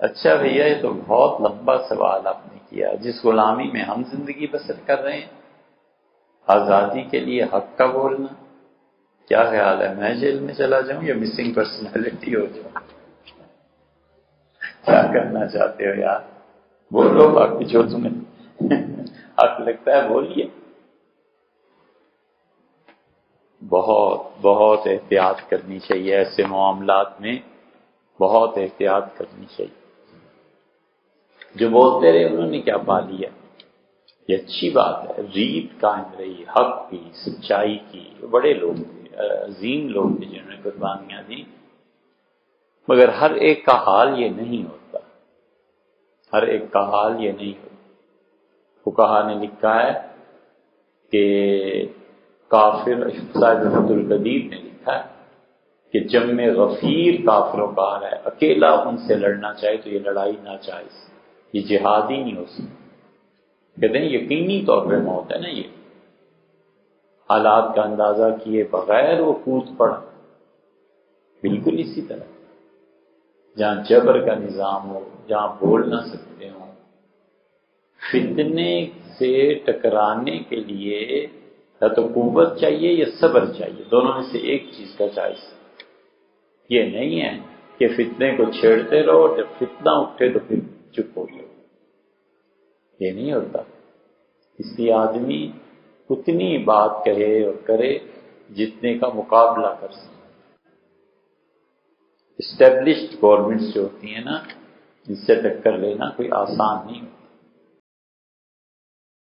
اچھا بھیا، یہ تو بہت لمبا سوال آپ نے کیا. جس غلامی میں ہم زندگی بسر کر رہے ہیں، آزادی کے لیے حق کا بولنا، کیا خیال ہے میں جیل میں چلا جاؤں یا مسنگ پرسنالٹی ہو جاؤں؟ کیا کرنا چاہتے ہو یار؟ بولو، باقی جو تمہیں حق لگتا ہے بولیے. بہت بہت احتیاط کرنی چاہیے ایسے معاملات میں، بہت احتیاط کرنی چاہیے. جو بولتے رہے انہوں نے کیا پا لیا؟ یہ اچھی بات ہے، ریت قائم رہی حق کی، سچائی کی. بڑے لوگ تھے، عظیم لوگ تھے جنہوں نے قربانیاں دی. مگر ہر ایک کا حال یہ نہیں ہوتا، ہر ایک کا حال یہ نہیں ہوتا. فقہا نے لکھا ہے کہ کافر، صاحب عبد القدیر نے لکھا ہے کہ جم میں غفیر کافروں کا حال ہے، اکیلا ان سے لڑنا چاہے تو یہ لڑائی ناجائز، یہ جہاد ہی نہیں ہو سکتا. کہتے ہیں یقینی طور پہ موت ہے نا، یہ حالات کا اندازہ کیے بغیر وہ کود پڑا. بالکل اسی طرح جہاں جبر کا نظام ہو، جہاں بول نہ سکتے ہوں، فتنے سے ٹکرانے کے لیے یا تو قوت چاہیے یا صبر چاہیے، دونوں میں سے ایک چیز کا چوائس. یہ نہیں ہے کہ فتنے کو چھیڑتے رہو، جب فتنہ اٹھے تو پھر چپ ہو جاؤ. یہ نہیں ہوتا. اس لیے آدمی اتنی بات کہے اور کرے جتنے کا مقابلہ کر سکے. اسٹیبلشڈ گورنمنٹس جو ہوتی ہیں نا، ان سے ٹکر لینا کوئی آسان نہیں ہوتا.